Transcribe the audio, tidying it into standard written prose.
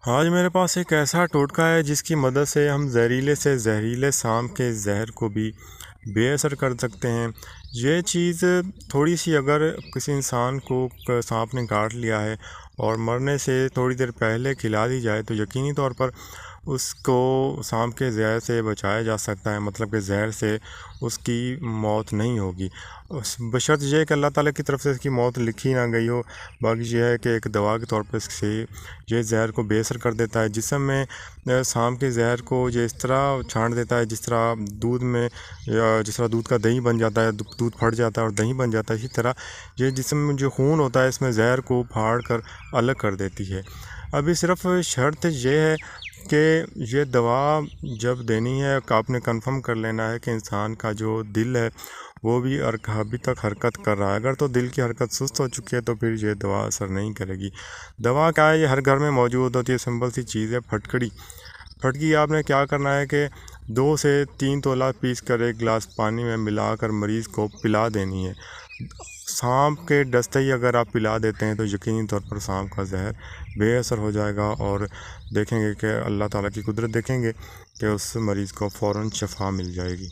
آج میرے پاس ایک ایسا ٹوٹکا ہے جس کی مدد سے ہم زہریلے سے زہریلے سانپ کے زہر کو بھی بے اثر کر سکتے ہیں۔ یہ چیز تھوڑی سی اگر کسی انسان کو سانپ نے کاٹ لیا ہے اور مرنے سے تھوڑی دیر پہلے کھلا دی جائے تو یقینی طور پر اس کو سانپ کے زہر سے بچایا جا سکتا ہے، مطلب کہ زہر سے اس کی موت نہیں ہوگی، بشرط یہ کہ اللہ تعالیٰ کی طرف سے اس کی موت لکھی نہ گئی ہو۔ باقی یہ ہے کہ ایک دوا کے طور پر اس سے یہ زہر کو بے اثر کر دیتا ہے۔ جسم میں سانپ کے زہر کو یہ اس طرح چھانٹ دیتا ہے جس طرح دودھ میں جس طرح دودھ کا دہی بن جاتا ہے، دودھ پھٹ جاتا ہے اور دہی بن جاتا ہے، اسی طرح یہ جسم میں جو خون ہوتا ہے اس میں زہر کو پھاڑ کر الگ کر دیتی ہے۔ ابھی صرف شرط یہ ہے کہ یہ دوا جب دینی ہے آپ نے کنفرم کر لینا ہے کہ انسان کا جو دل ہے وہ بھی ابھی تک حرکت کر رہا ہے۔ اگر تو دل کی حرکت سست ہو چکی ہے تو پھر یہ دوا اثر نہیں کرے گی۔ دوا کیا ہے؟ یہ ہر گھر میں موجود ہوتی ہے، سمپل سی چیز ہے، پھٹکڑی۔ پھٹکی آپ نے کیا کرنا ہے کہ 2 سے 3 تولہ پیس کر ایک گلاس پانی میں ملا کر مریض کو پلا دینی ہے۔ سانپ کے ڈستے ہی اگر آپ پلا دیتے ہیں تو یقینی طور پر سانپ کا زہر بے اثر ہو جائے گا، اور دیکھیں گے کہ اللہ تعالیٰ کی قدرت دیکھیں گے کہ اس مریض کو فوراً شفا مل جائے گی۔